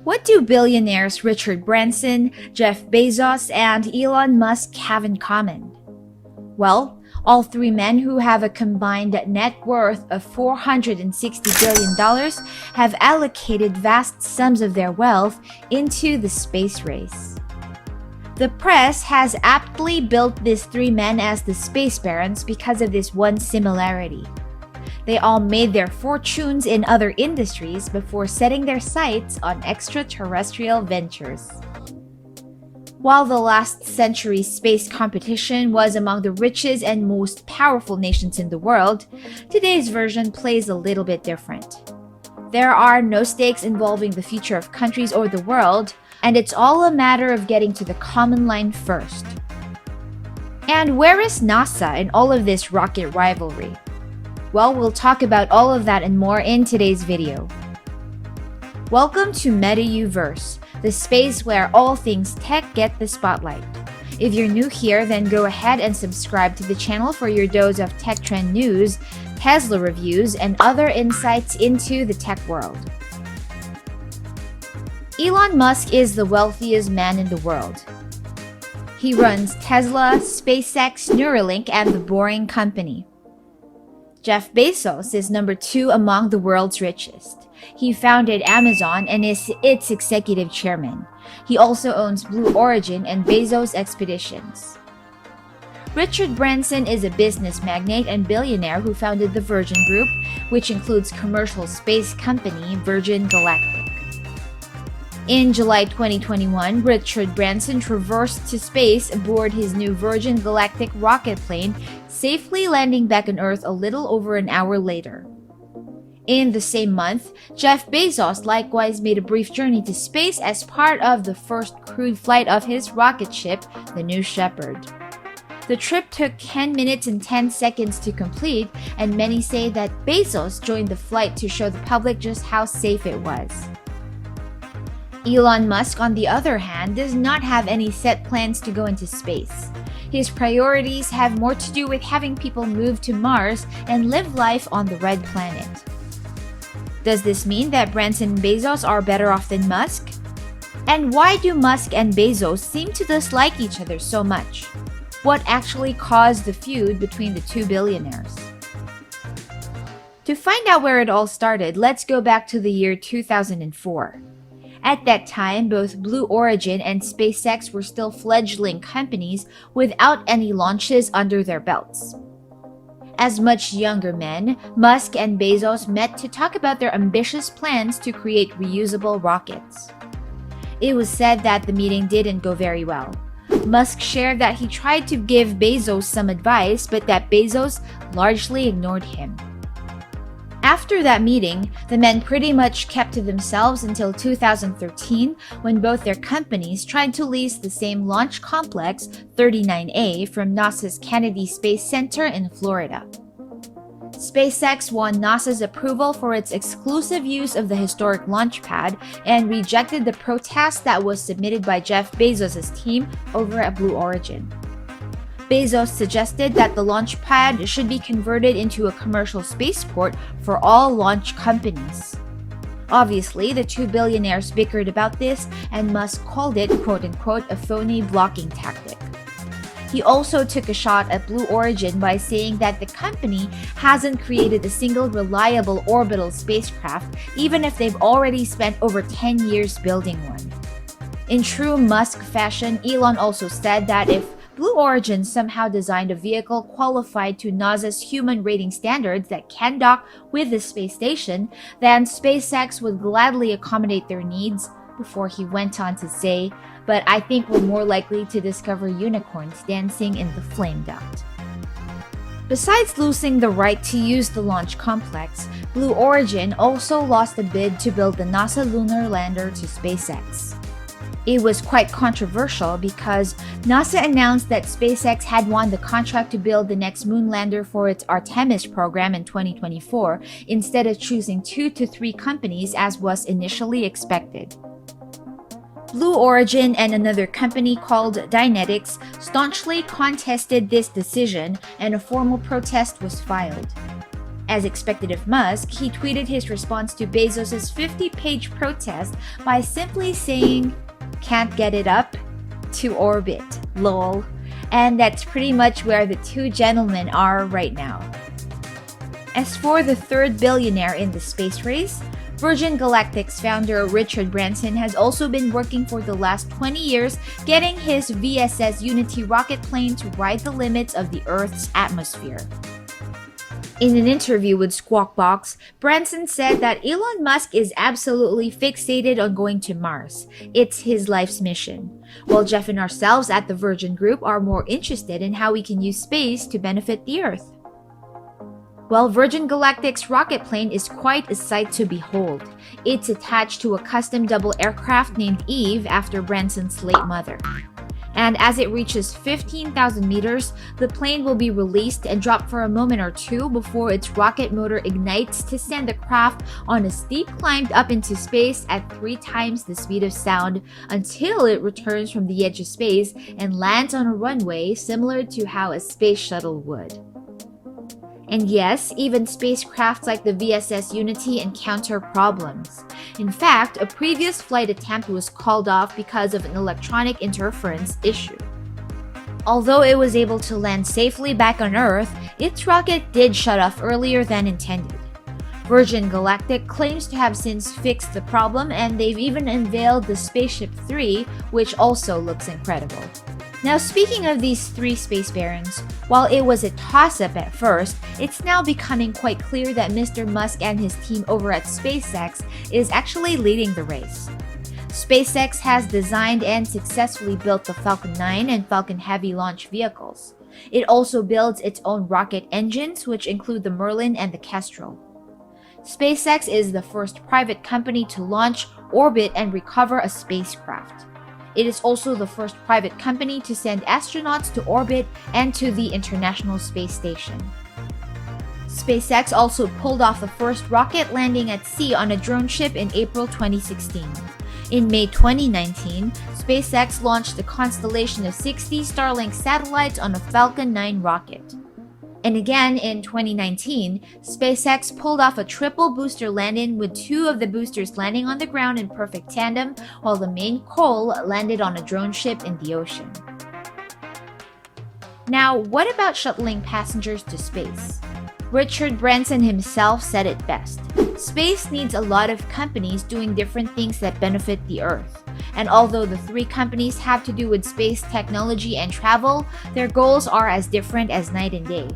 What do billionaires Richard Branson, Jeff Bezos, and Elon Musk have in common? Well, all three men, who have a combined net worth of $460 billion, have allocated vast sums of their wealth into the space race. The press has aptly built these three men as the space barons because of this one similarity. They all made their fortunes in other industries before setting their sights on extraterrestrial ventures. While the last century's space competition was among the richest and most powerful nations in the world, today's version plays a little bit different. There are no stakes involving the future of countries or the world, and it's all a matter of getting to the common line first. And where is NASA in all of this rocket rivalry? Well, we'll talk about all of that and more in today's video. Welcome to MetaUverse, the space where all things tech get the spotlight. If you're new here, then go ahead and subscribe to the channel for your dose of tech trend news, Tesla reviews, and other insights into the tech world. Elon Musk is the wealthiest man in the world. He runs Tesla, SpaceX, Neuralink, and The Boring Company. Jeff Bezos is number 2 among the world's richest. He founded Amazon and is its executive chairman. He also owns Blue Origin and Bezos Expeditions. Richard Branson is a business magnate and billionaire who founded the Virgin Group, which includes commercial space company Virgin Galactic. In July 2021, Richard Branson traversed to space aboard his new Virgin Galactic rocket plane, safely landing back on Earth a little over an hour later. In the same month, Jeff Bezos likewise made a brief journey to space as part of the first crewed flight of his rocket ship, the New Shepard. The trip took 10 minutes and 10 seconds to complete, and many say that Bezos joined the flight to show the public just how safe it was. Elon Musk, on the other hand, does not have any set plans to go into space. His priorities have more to do with having people move to Mars and live life on the red planet. Does this mean that Branson and Bezos are better off than Musk? And why do Musk and Bezos seem to dislike each other so much? What actually caused the feud between the two billionaires? To find out where it all started, let's go back to the year 2004. At that time, both Blue Origin and SpaceX were still fledgling companies without any launches under their belts. As much younger men, Musk and Bezos met to talk about their ambitious plans to create reusable rockets. It was said that the meeting didn't go very well. Musk shared that he tried to give Bezos some advice, but that Bezos largely ignored him. After that meeting, the men pretty much kept to themselves until 2013, when both their companies tried to lease the same launch complex, 39A, from NASA's Kennedy Space Center in Florida. SpaceX won NASA's approval for its exclusive use of the historic launch pad and rejected the protest that was submitted by Jeff Bezos' team over at Blue Origin. Bezos suggested that the launch pad should be converted into a commercial spaceport for all launch companies. Obviously, the two billionaires bickered about this, and Musk called it, quote-unquote, a phony blocking tactic. He also took a shot at Blue Origin by saying that the company hasn't created a single reliable orbital spacecraft, even if they've already spent over 10 years building one. In true Musk fashion, Elon also said that if Blue Origin somehow designed a vehicle qualified to NASA's human rating standards that can dock with the space station, then SpaceX would gladly accommodate their needs, before he went on to say, "But I think we're more likely to discover unicorns dancing in the flame duct." Besides losing the right to use the launch complex, Blue Origin also lost a bid to build the NASA lunar lander to SpaceX. It was quite controversial because NASA announced that SpaceX had won the contract to build the next moon lander for its Artemis program in 2024, instead of choosing 2 to 3 companies as was initially expected. Blue Origin and another company called Dynetics staunchly contested this decision, and a formal protest was filed. As expected of Musk, he tweeted his response to Bezos' 50-page protest by simply saying, "Can't get it up to orbit, lol." And that's pretty much where the two gentlemen are right now. As for the third billionaire in the space race, Virgin Galactic's founder Richard Branson has also been working for the last 20 years getting his VSS Unity rocket plane to ride the limits of the Earth's atmosphere. In an interview with Squawk Box, Branson said that Elon Musk is absolutely fixated on going to Mars. It's his life's mission. While Jeff and ourselves at the Virgin Group are more interested in how we can use space to benefit the Earth. Well, Virgin Galactic's rocket plane is quite a sight to behold. It's attached to a custom double aircraft named Eve after Branson's late mother. And as it reaches 15,000 meters, the plane will be released and dropped for a moment or two before its rocket motor ignites to send the craft on a steep climb up into space at 3 times the speed of sound until it returns from the edge of space and lands on a runway similar to how a space shuttle would. And yes, even spacecrafts like the VSS Unity encounter problems. In fact, a previous flight attempt was called off because of an electronic interference issue. Although it was able to land safely back on Earth, its rocket did shut off earlier than intended. Virgin Galactic claims to have since fixed the problem, and they've even unveiled the Spaceship 3, which also looks incredible. Now, speaking of these 3 space barons, while it was a toss-up at first, it's now becoming quite clear that Mr. Musk and his team over at SpaceX is actually leading the race. SpaceX has designed and successfully built the Falcon 9 and Falcon Heavy launch vehicles. It also builds its own rocket engines, which include the Merlin and the Kestrel. SpaceX is the first private company to launch, orbit, and recover a spacecraft. It is also the first private company to send astronauts to orbit and to the International Space Station. SpaceX also pulled off the first rocket landing at sea on a drone ship in April 2016. In May 2019, SpaceX launched a constellation of 60 Starlink satellites on a Falcon 9 rocket. And again, in 2019, SpaceX pulled off a triple booster landing with 2 of the boosters landing on the ground in perfect tandem, while the main coal landed on a drone ship in the ocean. Now, what about shuttling passengers to space? Richard Branson himself said it best. Space needs a lot of companies doing different things that benefit the Earth. And although the 3 companies have to do with space technology and travel, their goals are as different as night and day.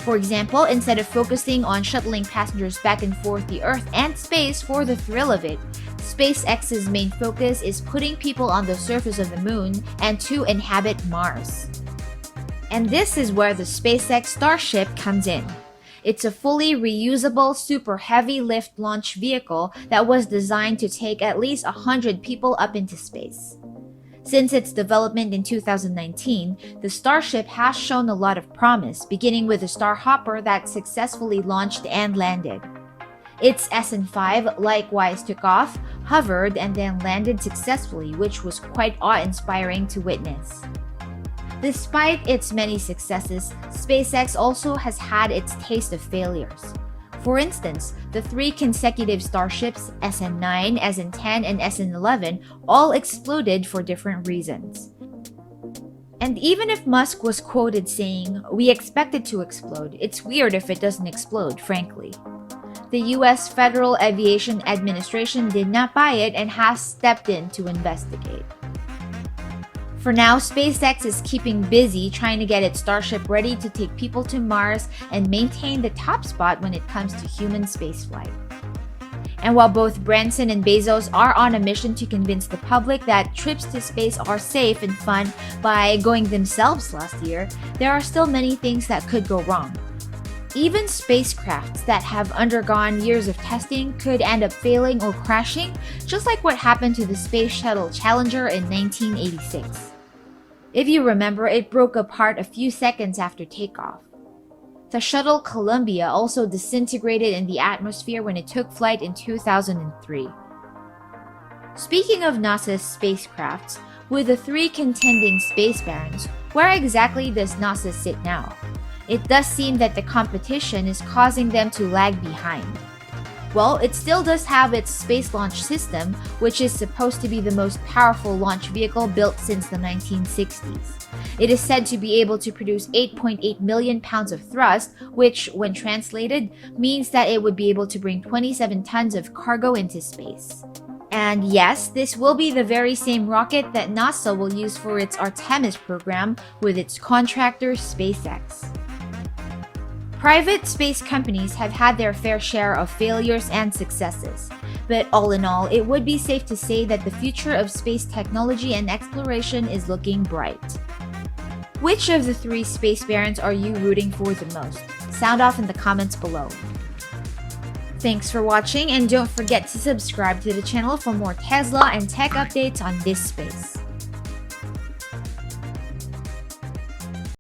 For example, instead of focusing on shuttling passengers back and forth the Earth and space for the thrill of it, SpaceX's main focus is putting people on the surface of the moon and to inhabit Mars. And this is where the SpaceX Starship comes in. It's a fully reusable, super heavy lift launch vehicle that was designed to take at least 100 people up into space. Since its development in 2019, the Starship has shown a lot of promise, beginning with the Starhopper that successfully launched and landed. Its SN5 likewise took off, hovered, and then landed successfully, which was quite awe-inspiring to witness. Despite its many successes, SpaceX also has had its taste of failures. For instance, the 3 consecutive Starships, SN9, SN10, and SN11, all exploded for different reasons. And even if Musk was quoted saying, "We expect it to explode, it's weird if it doesn't explode, frankly." The US Federal Aviation Administration did not buy it and has stepped in to investigate. For now, SpaceX is keeping busy trying to get its Starship ready to take people to Mars and maintain the top spot when it comes to human spaceflight. And while both Branson and Bezos are on a mission to convince the public that trips to space are safe and fun by going themselves last year, there are still many things that could go wrong. Even spacecrafts that have undergone years of testing could end up failing or crashing, just like what happened to the Space Shuttle Challenger in 1986. If you remember, it broke apart a few seconds after takeoff. The shuttle Columbia also disintegrated in the atmosphere when it took flight in 2003. Speaking of NASA's spacecrafts, with the 3 contending space barons, where exactly does NASA sit now? it does seem that the competition is causing them to lag behind. Well, it still does have its Space Launch System, which is supposed to be the most powerful launch vehicle built since the 1960s. It is said to be able to produce 8.8 million pounds of thrust, which, when translated, means that it would be able to bring 27 tons of cargo into space. And yes, this will be the very same rocket that NASA will use for its Artemis program with its contractor SpaceX. Private space companies have had their fair share of failures and successes, but all in all, it would be safe to say that the future of space technology and exploration is looking bright. Which of the three space barons are you rooting for the most? Sound off in the comments below. Thanks for watching, and don't forget to subscribe to the channel for more Tesla and tech updates on this space.